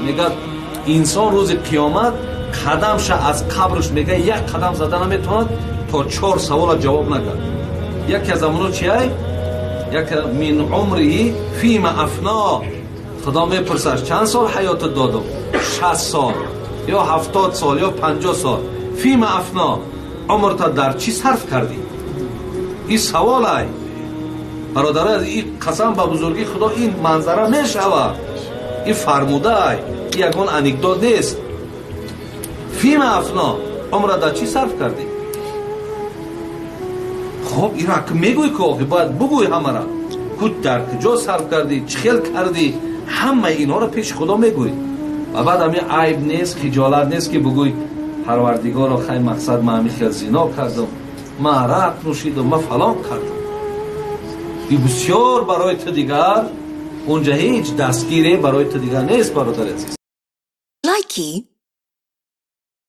میگه انسان روز قیامت قدمش از قبرش میگه یک قدم زدن نمیتوند تا 4 سوال جواب نکرد. یکی از امونو چیه؟ یک من عمری فیما افنا. خدا میپرسش چند سال حیات دادم؟ 60 سال یا 70 سال یا 50 سال. فیما افنا، عمرت در چی صرف کردی؟ این سوال ای برادر، این قسم به بزرگی خدا این منظره میشود. این فرموده ای، این یکون انکدوت نیست. فیما افنا، عمرت در چی صرف کردی؟ خب این را که میگوی که باید بگوی همه را، کود در کجا صرف کردی، چه خیل کردی، همه اینا را پیش خدا میگوی. و بعد همین عیب نیست، خجالت نیست که بگوی پروردگارا خیلی مقصد من همین خیل زنا کردم، من عرق نوشیدم، من فلان کردم. این بسیار برای تو دیگر اونجا هیچ دستگیری برای تو دیگر نیست برادر عزیز. لایکی